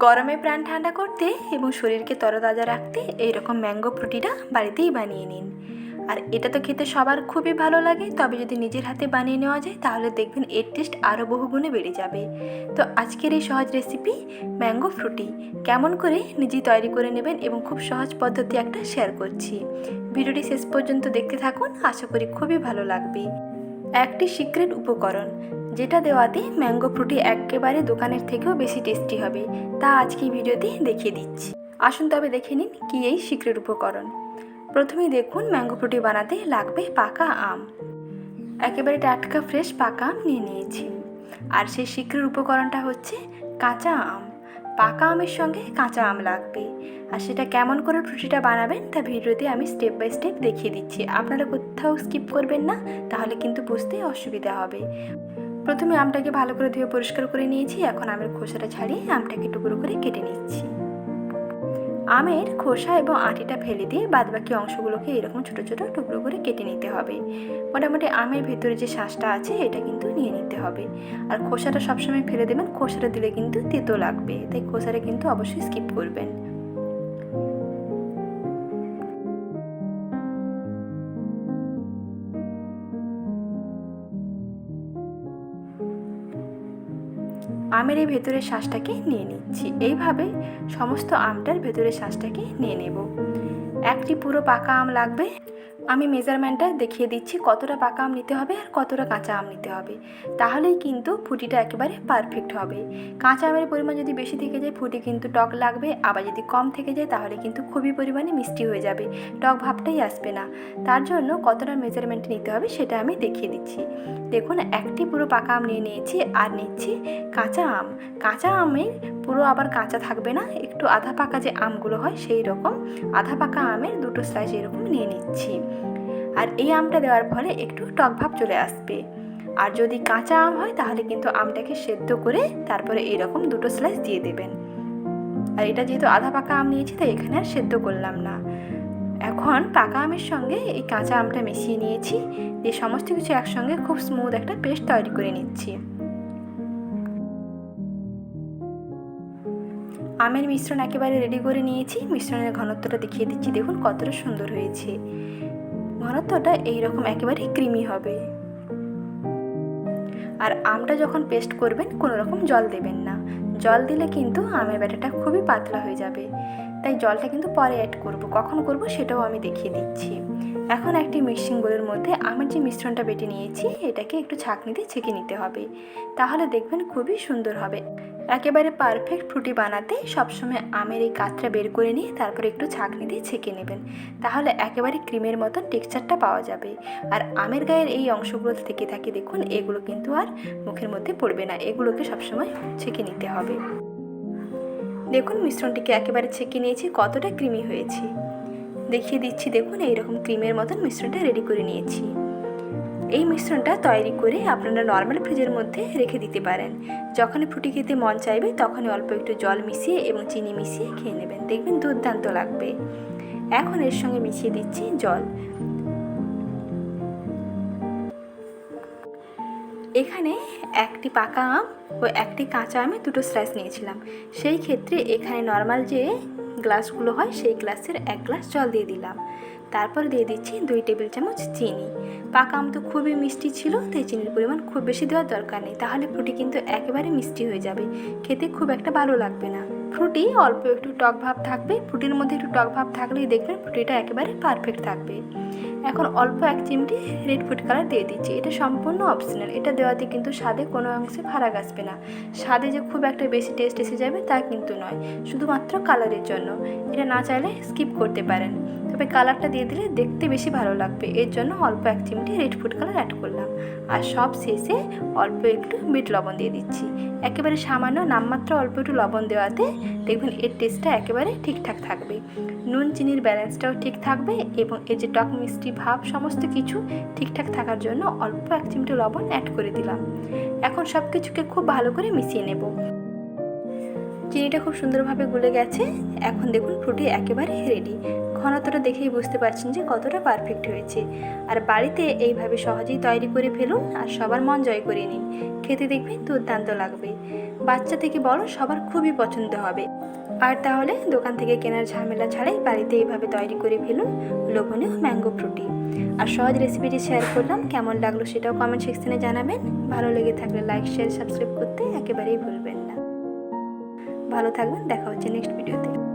গরমে প্রাণ ঠান্ডা করতে এবং শরীরকে তরতাজা রাখতে এইরকম ম্যাঙ্গো ফ্রুটিটা বাড়িতেই বানিয়ে নিন। আর এটা তো খেতে সবার খুবই ভালো লাগে, তবে যদি নিজের হাতে বানিয়ে নেওয়া যায় তাহলে দেখবেন এর টেস্ট আরও বহুগুণে বেড়ে যাবে। তো আজকের এই সহজ রেসিপি ম্যাঙ্গো ফ্রুটি কেমন করে নিজেই তৈরি করে নেবেন এবং খুব সহজ পদ্ধতি একটা শেয়ার করছি। ভিডিওটি শেষ পর্যন্ত দেখতে থাকুন, আশা করি খুবই ভালো লাগবে। একটি সিক্রেট উপকরণ যেটা দেওয়াতে ম্যাঙ্গো ফ্রুটি একেবারে দোকানের থেকেও বেশি টেস্টি হবে, তা আজকে ভিডিওতে দেখিয়ে দিচ্ছি। আসুন তবে দেখে নিন কি এই সিক্রেট উপকরণ। প্রথমেই দেখুন, ম্যাঙ্গো ফ্রুটি বানাতে লাগবে পাকা আম। একেবারে টাটকা ফ্রেশ পাকা আম নিয়ে নিয়েছি। আর সেই সিক্রেট উপকরণটা হচ্ছে কাঁচা আম। পাকা আমের সঙ্গে কাঁচা আম লাগবে। আর সেটা কেমন করে ফ্রুটিটা বানাবেন তা ভিডিওতে আমি স্টেপ বাই স্টেপ দেখিয়ে দিচ্ছি, আপনারা কোথাও স্কিপ করবেন না, তাহলে কিন্তু বুঝতে অসুবিধা হবে। প্রথমে আমটাকে ভালো করে ধুয়ে পরিষ্কার করে নিয়েছি। এখন আমের খোসাটা ছাড়িয়ে আমটাকে টুকরো করে কেটে নিচ্ছি। আমের খোসা এবং আটিটা ফেলে দিয়ে বাদবাকি অংশগুলোকে এরকম ছোটো ছোটো টুকরো করে কেটে নিতে হবে। মোটামুটি আমের ভেতরে যে শাঁসটা আছে এটা কিন্তু নিয়ে নিতে হবে। আর খোসাটা সবসময় ফেলে দেবেন, খোসাটা দিলে কিন্তু তেতো লাগবে, তাই খোসাটা কিন্তু অবশ্যই স্কিপ করবেন। আমের এই ভেতরের শাঁসটাকে নিয়ে নিচ্ছি। এইভাবে সমস্ত আমটার ভেতরের শাঁসটাকে নিয়ে নেব। একটি পুরো পাকা আম লাগবে। আমি মেজারমেন্টটা দেখিয়ে দিচ্ছি কতটা পাকা আম নিতে হবে আর কতটা কাঁচা আম নিতে হবে, তাহলেই কিন্তু ফুটিটা একেবারে পারফেক্ট হবে। কাঁচা আমের পরিমাণ যদি বেশি থেকে যায় ফুটি কিন্তু টক লাগবে, আবার যদি কম থেকে যায় তাহলে কিন্তু খুবই পরিমাণে মিষ্টি হয়ে যাবে, টক ভাবটাই আসবে না। তার জন্য কতটা মেজারমেন্ট নিতে হবে সেটা আমি দেখিয়ে দিচ্ছি। দেখুন, একটি পুরো পাকা আম নিয়ে নিয়েছি আর নিচ্ছি কাঁচা আম। কাঁচা আমের পুরো আবার কাঁচা থাকবে না, একটু আধা পাকা যে আমগুলো হয় সেই রকম আধা পাকা আমের দুটো স্লাইস এরকম নিয়ে নিচ্ছি। আর এই আমটা দেওয়ার ফলে একটু টক ভাব চলে আসবে। আর যদি কাঁচা আম হয় তাহলে কিন্তু আমটাকে সেদ্ধ করে তারপরে এইরকম দুটো স্লাইস দিয়ে দেবেন। আর এটা যেহেতু আধা পাকা আম নিয়েছি তাই এখানে আর সেদ্ধ করলাম না। এখন পাকা আমের সঙ্গে এই কাঁচা আমটা মিশিয়ে নিয়েছি, দিয়ে সমস্ত কিছু একসঙ্গে খুব স্মুথ একটা পেস্ট তৈরি করে নিচ্ছি। আমের মিশ্রণ একেবারে রেডি করে নিয়েছি। মিশ্রণের ঘনত্বটা দেখিয়ে দিচ্ছি, দেখুন কতটা সুন্দর হয়েছে। ঘনত্বটা এইরকম একেবারে ক্রিমি হবে। আর আমটা যখন পেস্ট করবেন কোনো রকম জল দেবেন না, জল দিলে কিন্তু আমের ব্যাটারটা খুবই পাতলা হয়ে যাবে, তাই জলটা কিন্তু পরে অ্যাড করব। কখন করব সেটাও আমি দেখিয়ে দিচ্ছি। এখন একটি মিক্সিং বোলের মধ্যে আমের যে মিশ্রণটা বেটে নিয়েছি এটাকে একটু ছাঁকনিতে ছেঁকে নিতে হবে, তাহলে দেখবেন খুবই সুন্দর হবে। একেবারে পারফেক্ট ফ্রুটি বানাতে সবসময় আমের এই কাতটা বের করে নিয়ে তারপরে একটু ছাঁকনি দিয়ে ছেঁকে নেবেন, তাহলে একেবারে ক্রিমের মতন টেক্সচারটা পাওয়া যাবে। আর আমের গায়ের এই অংশগুলো থেকে থাকে দেখুন, এগুলো কিন্তু আর মুখের মধ্যে পড়বে না, এগুলোকে সবসময় ছেঁকে নিতে হবে। দেখুন মিশ্রণটিকে একেবারে ছেঁকে নিয়েছি, কতটা ক্রিমি হয়েছে দেখিয়ে দিচ্ছি। দেখুন এইরকম ক্রিমের মতন মিশ্রণটা রেডি করে নিয়েছি। এই মিশ্রণটা তৈরি করে আপনারা নর্মাল ফ্রিজের মধ্যে রেখে দিতে পারেন। যখনই ফ্রুটি খেতে মন চাইবে তখনই অল্প একটু জল মিশিয়ে এবং চিনি মিশিয়ে খেয়ে নেবেন, দেখবেন দুর্দান্ত লাগবে। এখন এর সঙ্গে মিশিয়ে দিচ্ছি জল। এখানে একটি পাকা আম ও একটি কাঁচা আমে দুটো স্লাইস নিয়েছিলাম, সেই ক্ষেত্রে এখানে নর্মাল যে গ্লাসগুলো হয় সেই গ্লাসের 1 গ্লাস জল দিয়ে দিলাম। তারপর দিয়ে দিচ্ছি 2 টেবিল চামচ চিনি। পাকা আম তো খুবই মিষ্টি ছিল, তাই চিনির পরিমাণ খুব বেশি দেওয়ার দরকার নেই, তাহলে ফ্রুটি কিন্তু একেবারে মিষ্টি হয়ে যাবে, খেতে খুব একটা ভালো লাগবে না। ফ্রুটি অল্প একটু টক ভাব থাকবে, ফ্রুটির মধ্যে একটু টক ভাব থাকলেই দেখবেন ফ্রুটিটা একেবারে পারফেক্ট থাকবে। এখন অল্প 1 চিমটি রেড ফুড কালার দিয়ে দিচ্ছি, এটা সম্পূর্ণ অপশনাল, এটা দেওয়াতে কিন্তু স্বাদে কোনো অংশে ফারাক আসবে না। স্বাদে যে খুব একটা বেশি টেস্ট এসে যাবে তা কিন্তু নয়, শুধুমাত্র কালারের জন্য। এটা না চাইলে স্কিপ করতে পারেন, তবে কালারটা দিয়ে দিলে দেখতে বেশি ভালো লাগবে, এর জন্য অল্প 1 চিমটি রেড ফুড কালার অ্যাড করলাম। আর সব শেষে অল্প একটু বিট লবণ দিয়ে দিচ্ছি, একেবারে সামান্য নামমাত্র অল্প একটু লবণ দেওয়াতে দেখবেন এর টেস্টটা একেবারে ঠিকঠাক থাকবে। নুন চিনির ব্যালেন্সটাও ঠিক থাকবে এবং এই যে টক মিষ্টি ভাব সমস্ত কিছু ঠিকঠাক থাকার জন্য অল্প 1 চিমটি লবণ অ্যাড করে দিলাম। এখন সব কিছুকে খুব ভালো করে মিশিয়ে নেব। চিনিটা খুব সুন্দরভাবে গলে গেছে। এখন দেখুন ফ্রুটি একেবারে রেডি, ঘনত্বটা দেখেই বুঝতে পারছেন যে কতটা পারফেক্ট হয়েছে। আর বাড়িতে এইভাবে সহজেই তৈরি করে ফেলুন আর সবার মন জয় করে নিন। খেতে দেখবেন দুর্দান্ত লাগবে, বাচ্চা থেকে বড় সবার খুবই পছন্দ হবে। আর তাহলে দোকান থেকে কেনার ঝামেলা ছাড়াই বাড়িতে এইভাবে তৈরি করে ফেলুন লোভনীয় ম্যাঙ্গো ফ্রুটি। আর সহজ রেসিপিটি শেয়ার করলাম, কেমন লাগলো সেটাও কমেন্ট সেকশনে জানাবেন। ভালো লেগে থাকলে লাইক শেয়ার সাবস্ক্রাইব করতে একেবারেই ভুলবেন না। ভালো থাকবেন, দেখা হচ্ছে নেক্সট ভিডিওতে।